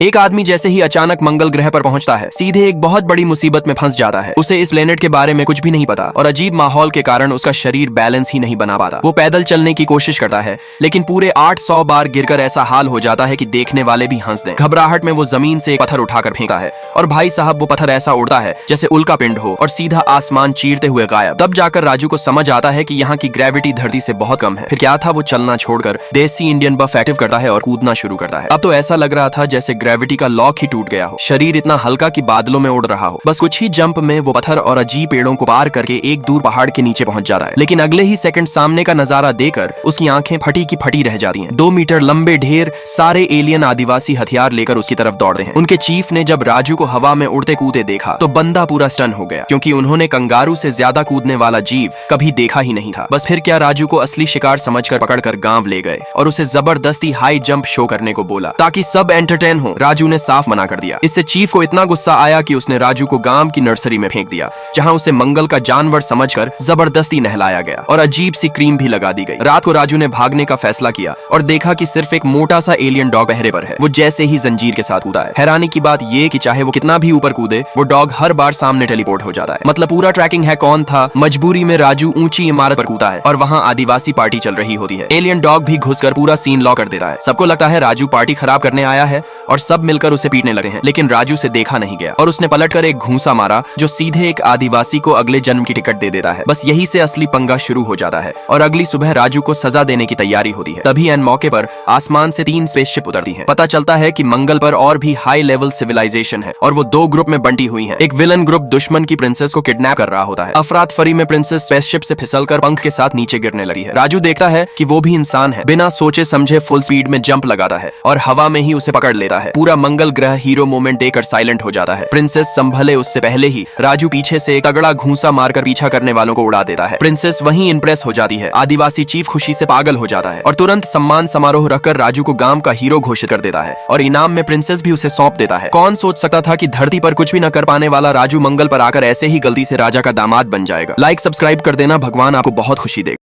एक आदमी जैसे ही अचानक मंगल ग्रह पर पहुंचता है, सीधे एक बहुत बड़ी मुसीबत में फंस जाता है। उसे इस प्लेनेट के बारे में कुछ भी नहीं पता और अजीब माहौल के कारण उसका शरीर बैलेंस ही नहीं बना पाता। वो पैदल चलने की कोशिश करता है, लेकिन पूरे 800 बार गिरकर ऐसा हाल हो जाता है कि देखने वाले भी हंस दें। घबराहट में वो जमीन से एक पत्थर उठाकर फेंकता है और भाई साहब वो पत्थर ऐसा उड़ता है जैसे उल्का पिंड हो और सीधा आसमान चीरते हुए गायब। तब जाकर राजू को समझ आता है कि यहाँ की ग्रेविटी धरती से बहुत कम है। फिर क्या था, वो चलना छोड़कर देसी इंडियन बफ एक्टिव करता है और कूदना शुरू करता है। अब तो ऐसा लग रहा था जैसे ग्रेविटी का लॉक ही टूट गया हो। शरीर इतना हल्का कि बादलों में उड़ रहा हो। बस कुछ ही जंप में वो पत्थर और अजीब पेड़ों को पार करके एक दूर पहाड़ के नीचे पहुंच जाता है। लेकिन अगले ही सेकंड सामने का नजारा देखकर उसकी आंखें फटी की फटी रह जाती हैं। 2 मीटर लंबे ढेर सारे एलियन आदिवासी हथियार लेकर उसकी तरफ दौड़ते हैं। उनके चीफ ने जब राजू को हवा में उड़ते कूदते देखा तो बंदा पूरा स्टन हो गया, क्योंकि उन्होंने कंगारू से ज्यादा कूदने वाला जीव कभी देखा ही नहीं था। बस फिर क्या, राजू को असली शिकार समझकर पकड़कर गांव ले गए और उसे जबरदस्ती हाई जंप शो करने को बोला ताकि सब एंटरटेन हो। राजू ने साफ मना कर दिया। इससे चीफ को इतना गुस्सा आया कि उसने राजू को गांव की नर्सरी में फेंक दिया, जहां उसे मंगल का जानवर समझकर जबरदस्ती नहलाया गया और अजीब सी क्रीम भी लगा दी गई। रात को राजू ने भागने का फैसला किया और देखा कि सिर्फ एक मोटा सा एलियन डॉग पहरे पर है। वो जैसे ही जंजीर के साथ कूदा है। हैरानी की बात ये कि चाहे वो कितना भी ऊपर कूदे, वो डॉग हर बार सामने टेलीपोर्ट हो जाता है। मतलब पूरा ट्रैकिंग है कौन था। मजबूरी में राजू ऊंची इमारत पर कूदा है और वहाँ आदिवासी पार्टी चल रही होती है। एलियन डॉग भी घुसकर पूरा सीन लॉक कर देता है। सबको लगता है राजू पार्टी खराब करने आया है और सब मिलकर उसे पीटने लगे हैं, लेकिन राजू से देखा नहीं गया और उसने पलटकर एक घूंसा मारा जो सीधे एक आदिवासी को अगले जन्म की टिकट दे देता है। बस यही से असली पंगा शुरू हो जाता है और अगली सुबह राजू को सजा देने की तैयारी होती है। तभी एन मौके पर आसमान से 3 स्पेसशिप उतरती हैं। पता चलता है कि मंगल पर और भी हाई लेवल सिविलाइजेशन है और वो 2 ग्रुप में बंटी हुई है। एक विलन ग्रुप दुश्मन की प्रिंसेस को किडनैप कर रहा होता है। अफरात फरी में प्रिंसेस स्पेसशिप से फिसलकर पंख के साथ नीचे गिरने लगी है। राजू देखता है कि वो भी इंसान है। बिना सोचे समझे फुल स्पीड में जंप लगाता है और हवा में ही उसे पकड़ लेता है। पूरा मंगल ग्रह हीरो मोमेंट देकर साइलेंट हो जाता है। प्रिंसेस संभले उससे पहले ही राजू पीछे से एक तगड़ा घूंसा मारकर पीछा करने वालों को उड़ा देता है। प्रिंसेस वहीं इंप्रेस हो जाती है। आदिवासी चीफ खुशी से पागल हो जाता है और तुरंत सम्मान समारोह रखकर राजू को गांव का हीरो घोषित कर देता है और इनाम में प्रिंसेस भी उसे सौंप देता है। कौन सोच सकता था कि धरती पर कुछ भी न कर पाने वाला राजू मंगल पर आकर ऐसे ही गलती से राजा का दामाद बन जाएगा। लाइक सब्सक्राइब कर देना, भगवान आपको बहुत खुशी देगा।